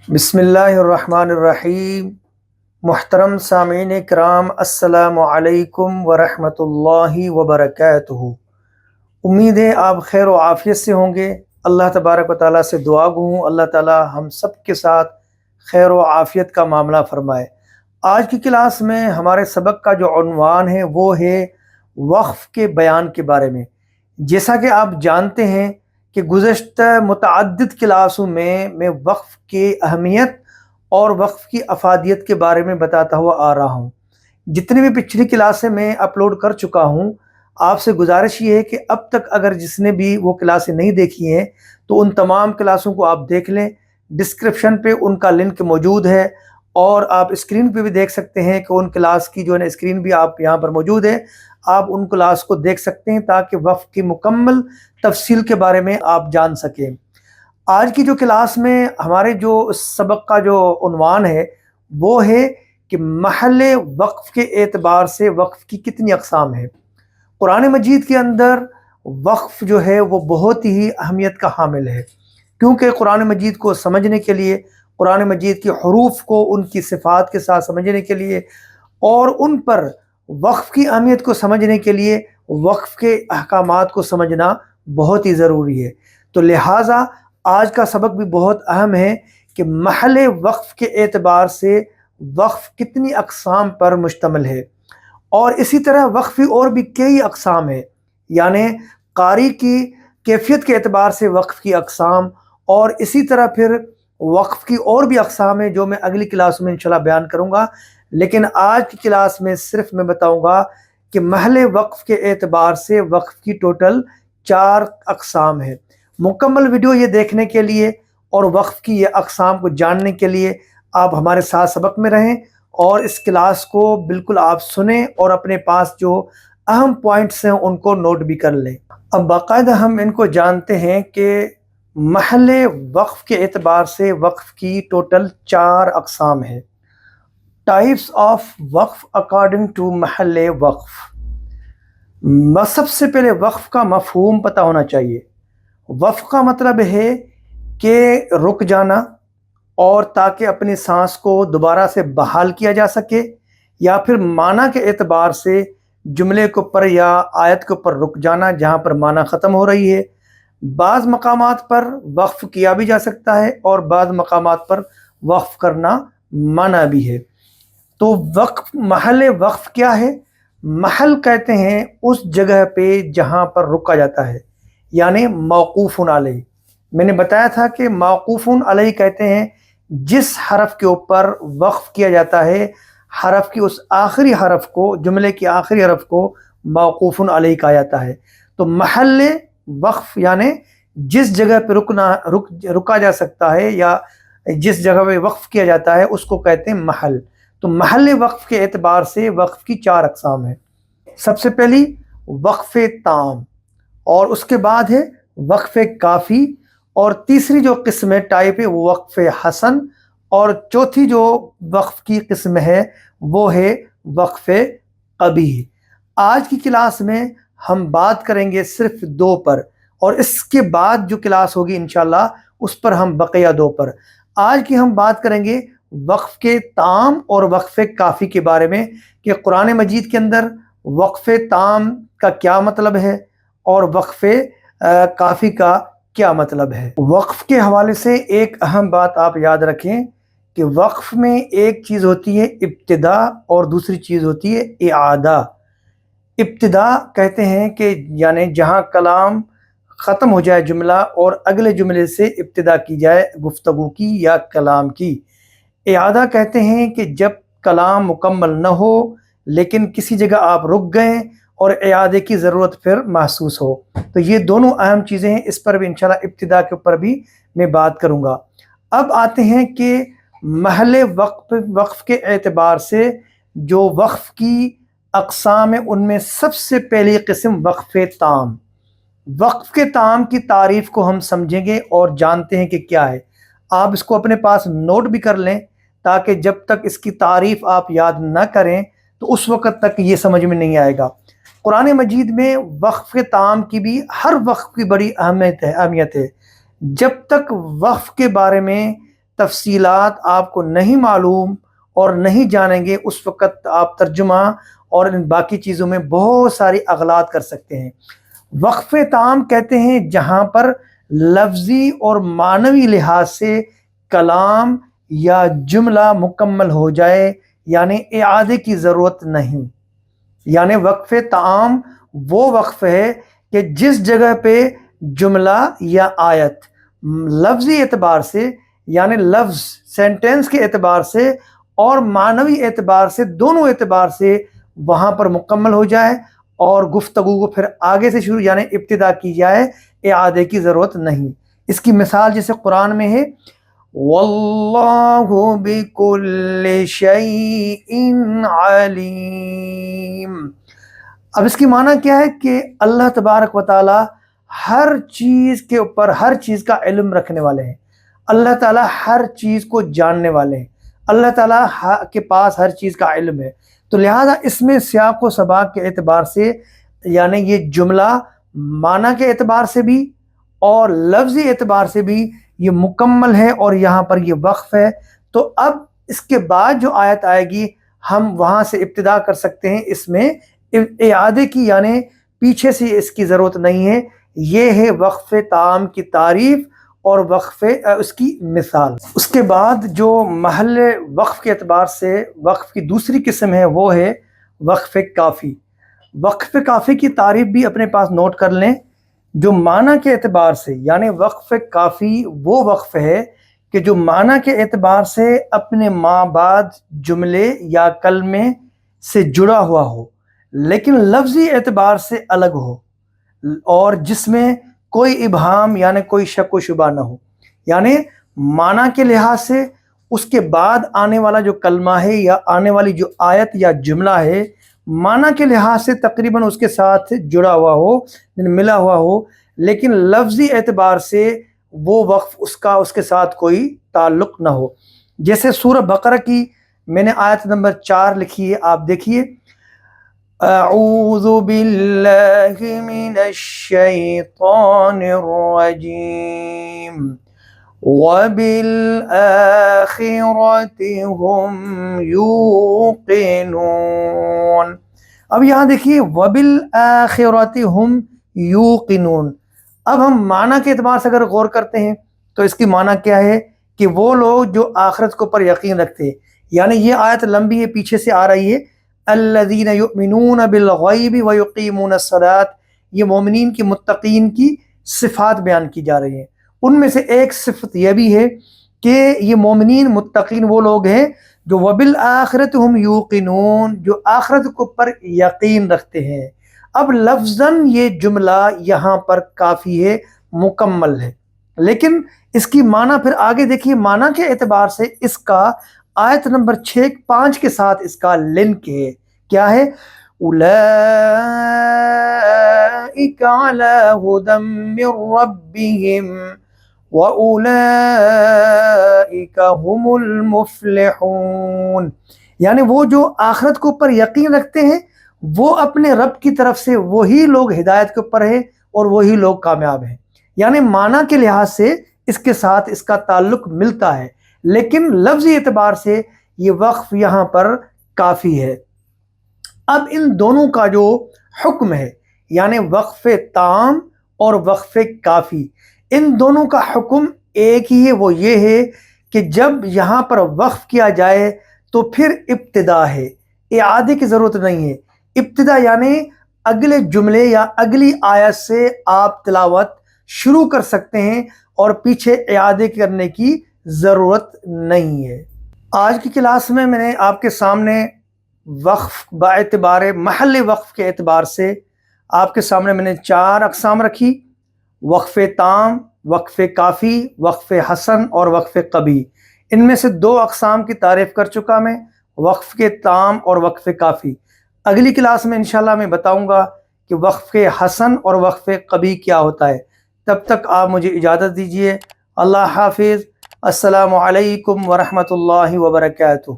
بسم اللہ الرحمن الرحیم۔ محترم سامعین کرام، السلام علیکم ورحمۃ اللہ وبرکاتہ۔ امید ہے آپ خیر و عافیت سے ہوں گے۔ اللہ تبارک و تعالیٰ سے دعا گو ہوں اللہ تعالیٰ ہم سب کے ساتھ خیر و عافیت کا معاملہ فرمائے۔ آج کی کلاس میں ہمارے سبق کا جو عنوان ہے وہ ہے وقف کے بیان کے بارے میں۔ جیسا کہ آپ جانتے ہیں کہ گزشتہ متعدد کلاسوں میں وقف کی اہمیت اور وقف کی افادیت کے بارے میں بتاتا ہوا آ رہا ہوں۔ جتنی بھی پچھلی کلاسیں میں اپلوڈ کر چکا ہوں، آپ سے گزارش یہ ہے کہ اب تک اگر جس نے بھی وہ کلاسیں نہیں دیکھی ہیں تو ان تمام کلاسوں کو آپ دیکھ لیں۔ ڈسکرپشن پہ ان کا لنک موجود ہے اور آپ اسکرین پہ بھی دیکھ سکتے ہیں کہ ان کلاس کی جو ہے نا اسکرین بھی آپ یہاں پر موجود ہے، آپ ان کلاس کو دیکھ سکتے ہیں تاکہ وقف کی مکمل تفصیل کے بارے میں آپ جان سکیں۔ آج کی جو کلاس میں ہمارے جو سبق کا جو عنوان ہے وہ ہے کہ محل وقف کے اعتبار سے وقف کی کتنی اقسام ہیں۔ قرآن مجید کے اندر وقف جو ہے وہ بہت ہی اہمیت کا حامل ہے، کیونکہ قرآن مجید کو سمجھنے کے لیے، قرآن مجید کے حروف کو ان کی صفات کے ساتھ سمجھنے کے لیے اور ان پر وقف کی اہمیت کو سمجھنے کے لیے وقف کے احکامات کو سمجھنا بہت ہی ضروری ہے۔ تو لہٰذا آج کا سبق بھی بہت اہم ہے کہ محل وقف کے اعتبار سے وقف کتنی اقسام پر مشتمل ہے، اور اسی طرح وقفی اور بھی کئی اقسام ہیں، یعنی قاری کی کیفیت کے اعتبار سے وقف کی اقسام، اور اسی طرح پھر وقف کی اور بھی اقسام ہیں جو میں اگلی کلاس میں انشاءاللہ بیان کروں گا۔ لیکن آج کی کلاس میں صرف میں بتاؤں گا کہ محل وقف کے اعتبار سے وقف کی ٹوٹل 4 اقسام ہیں۔ مکمل ویڈیو یہ دیکھنے کے لیے اور وقف کی یہ اقسام کو جاننے کے لیے آپ ہمارے ساتھ سبق میں رہیں اور اس کلاس کو بالکل آپ سنیں اور اپنے پاس جو اہم پوائنٹس ہیں ان کو نوٹ بھی کر لیں۔ اب باقاعدہ ہم ان کو جانتے ہیں کہ محل وقف کے اعتبار سے وقف کی ٹوٹل 4 اقسام ہیں۔ ٹائپس آف وقف اکارڈنگ ٹو محل وقف۔ سب سے پہلے وقف کا مفہوم پتہ ہونا چاہیے۔ وقف کا مطلب ہے کہ رک جانا، اور تاکہ اپنی سانس کو دوبارہ سے بحال کیا جا سکے، یا پھر معنی کے اعتبار سے جملے کے اوپر یا آیت کے اوپر رک جانا جہاں پر معنی ختم ہو رہی ہے۔ بعض مقامات پر وقف کیا بھی جا سکتا ہے اور بعض مقامات پر وقف کرنا منع بھی ہے۔ تو وقف، محل وقف کیا ہے؟ محل کہتے ہیں اس جگہ پہ جہاں پر رکا جاتا ہے، یعنی موقوف علیہ۔ میں نے بتایا تھا کہ موقوف علیہ کہتے ہیں جس حرف کے اوپر وقف کیا جاتا ہے، حرف کی اس آخری حرف کو، جملے کی آخری حرف کو موقوف علیہ کہا جاتا ہے۔ تو محل وقف یعنی جس جگہ پہ رکا جا سکتا ہے یا جس جگہ پہ وقف کیا جاتا ہے اس کو کہتے ہیں محل۔ تو محل وقف کے اعتبار سے وقف کی 4 اقسام ہیں۔ سب سے پہلی وقف تام، اور اس کے بعد ہے وقف کافی، اور تیسری جو قسم ہے ٹائپ ہے وہ وقف حسن، اور چوتھی جو وقف کی قسم ہے وہ ہے وقف قبیح۔ آج کی کلاس میں ہم بات کریں گے صرف 2 پر، اور اس کے بعد جو کلاس ہوگی انشاءاللہ اس پر ہم بقیہ 2 پر۔ آج کی ہم بات کریں گے وقف کے تام اور وقف کافی کے بارے میں، کہ قرآن مجید کے اندر وقف تام کا کیا مطلب ہے اور وقف کافی کا کیا مطلب ہے۔ وقف کے حوالے سے ایک اہم بات آپ یاد رکھیں کہ وقف میں ایک چیز ہوتی ہے ابتدا اور دوسری چیز ہوتی ہے اعادہ۔ ابتدا کہتے ہیں کہ یعنی جہاں کلام ختم ہو جائے جملہ اور اگلے جملے سے ابتدا کی جائے گفتگو کی یا کلام کی۔ اعادہ کہتے ہیں کہ جب کلام مکمل نہ ہو لیکن کسی جگہ آپ رک گئے اور اعادے کی ضرورت پھر محسوس ہو۔ تو یہ دونوں اہم چیزیں ہیں، اس پر بھی انشاءاللہ ابتدا کے اوپر بھی میں بات کروں گا۔ اب آتے ہیں کہ محل وقف کے اعتبار سے جو وقف کی اقسام ہیں ان میں سب سے پہلی قسم وقف تام۔ وقف کے تام کی تعریف کو ہم سمجھیں گے اور جانتے ہیں کہ کیا ہے۔ آپ اس کو اپنے پاس نوٹ بھی کر لیں تاکہ جب تک اس کی تعریف آپ یاد نہ کریں تو اس وقت تک یہ سمجھ میں نہیں آئے گا۔ قرآن مجید میں وقف کے تام کی بھی ہر وقف کی بڑی اہمیت ہے۔ جب تک وقف کے بارے میں تفصیلات آپ کو نہیں معلوم اور نہیں جانیں گے، اس وقت آپ ترجمہ اور ان باقی چیزوں میں بہت ساری اغلاط کر سکتے ہیں۔ وقف تام کہتے ہیں جہاں پر لفظی اور معنوی لحاظ سے کلام یا جملہ مکمل ہو جائے، یعنی اعادے کی ضرورت نہیں۔ یعنی وقف تام وہ وقف ہے کہ جس جگہ پہ جملہ یا آیت لفظی اعتبار سے، یعنی لفظ سینٹنس کے اعتبار سے اور معنوی اعتبار سے، دونوں اعتبار سے وہاں پر مکمل ہو جائے اور گفتگو کو پھر آگے سے شروع یعنی ابتدا کی جائے، اعادے کی ضرورت نہیں۔ اس کی مثال جیسے قرآن میں ہے وَاللَّهُ بِكُلِّ شَيْءٍ عَلِيمٌ۔ اب اس کی معنی کیا ہے کہ اللہ تبارک و تعالی ہر چیز کے اوپر، ہر چیز کا علم رکھنے والے ہیں، اللہ تعالیٰ ہر چیز کو جاننے والے ہیں، اللہ تعالیٰ کے پاس ہر چیز کا علم ہے۔ تو لہٰذا اس میں سیاق و سباق کے اعتبار سے، یعنی یہ جملہ معنی کے اعتبار سے بھی اور لفظی اعتبار سے بھی یہ مکمل ہے اور یہاں پر یہ وقف ہے۔ تو اب اس کے بعد جو آیت آئے گی ہم وہاں سے ابتدا کر سکتے ہیں، اس میں اعادے کی یعنی پیچھے سے اس کی ضرورت نہیں ہے۔ یہ ہے وقف تام کی تعریف اور وقف اس کی مثال۔ اس کے بعد جو محل وقف کے اعتبار سے وقف کی دوسری قسم ہے وہ ہے وقف کافی۔ وقف کافی کی تعریف بھی اپنے پاس نوٹ کر لیں۔ جو معنی کے اعتبار سے، یعنی وقف کافی وہ وقف ہے کہ جو معنی کے اعتبار سے اپنے ماں بعد جملے یا کلمے سے جڑا ہوا ہو لیکن لفظی اعتبار سے الگ ہو، اور جس میں کوئی ابہام یعنی کوئی شک و شبہ نہ ہو۔ یعنی معنی کے لحاظ سے اس کے بعد آنے والا جو کلمہ ہے یا آنے والی جو آیت یا جملہ ہے، معنی کے لحاظ سے تقریباً اس کے ساتھ جڑا ہوا ہو، ملا ہوا ہو، لیکن لفظی اعتبار سے وہ وقف اس کے ساتھ کوئی تعلق نہ ہو۔ جیسے سورہ بقرہ کی میں نے آیت نمبر 4 لکھی ہے، آپ دیکھیے اعوذ باللہ من الشیطان الرجیم وَبِالْآخِرَةِ هُمْ يُوقِنُونَ۔ اب یہاں دیکھیے وَبِالْآخِرَةِ هُمْ يُوقِنُونَ۔ اب ہم معنی کے اعتبار سے اگر غور کرتے ہیں تو اس کی معنی کیا ہے کہ وہ لوگ جو آخرت کے اوپر یقین رکھتے ہیں، یعنی یہ آیت لمبی ہے، پیچھے سے آ رہی ہے الذین یؤمنون بالغیب ویقیمون الصلاۃ۔ یہ مومنین کی، متقین کی صفات بیان کی جا رہی ہیں۔ ان میں سے ایک صفت یہ بھی ہے کہ یہ مومنین متقین وہ لوگ ہیں جو وبالآخرۃ ہم یوقنون، جو آخرت کے اوپر یقین رکھتے ہیں۔ اب لفظاً یہ جملہ یہاں پر کافی ہے، مکمل ہے، لیکن اس کی معنی پھر آگے دیکھیے، معنی کے اعتبار سے اس کا آیت نمبر 5 کے ساتھ اس کا لنک ہے۔ کیا ہے؟ اولئک علی ھدی من ربہم وَأُولَئِكَ هُمُ الْمُفْلِحُونَ۔ یعنی وہ جو آخرت کے اوپر یقین رکھتے ہیں وہ اپنے رب کی طرف سے وہی لوگ ہدایت کے اوپر ہیں اور وہی لوگ کامیاب ہیں۔ یعنی معنی کے لحاظ سے اس کے ساتھ اس کا تعلق ملتا ہے، لیکن لفظی اعتبار سے یہ وقف یہاں پر کافی ہے۔ اب ان دونوں کا جو حکم ہے، یعنی وقف تام اور وقف کافی، ان دونوں کا حکم ایک ہی ہے، وہ یہ ہے کہ جب یہاں پر وقف کیا جائے تو پھر ابتدا ہے، اعادے کی ضرورت نہیں ہے۔ ابتدا یعنی اگلے جملے یا اگلی آیت سے آپ تلاوت شروع کر سکتے ہیں اور پیچھے اعادے کرنے کی ضرورت نہیں ہے۔ آج کی کلاس میں نے آپ کے سامنے وقف باعتبار محل وقف کے اعتبار سے آپ کے سامنے میں نے 4 اقسام رکھی: وقف تام، وقف کافی، وقف حسن اور وقف قبیح۔ ان میں سے 2 اقسام کی تعریف کر چکا میں، وقف کے تام اور وقف کافی۔ اگلی کلاس میں انشاءاللہ میں بتاؤں گا کہ وقف حسن اور وقف قبیح کیا ہوتا ہے۔ تب تک آپ مجھے اجازت دیجیے۔ اللہ حافظ۔ السلام علیکم ورحمۃ اللہ وبرکاتہ۔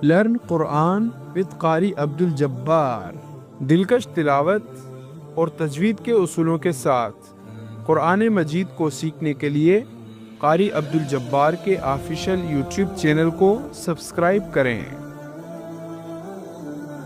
لرن قرآن with قاری عبد الجبار۔ دلکش تلاوت اور تجوید کے اصولوں کے ساتھ قرآن مجید کو سیکھنے کے لیے قاری عبد الجبار کے آفیشیل یوٹیوب چینل کو سبسکرائب کریں۔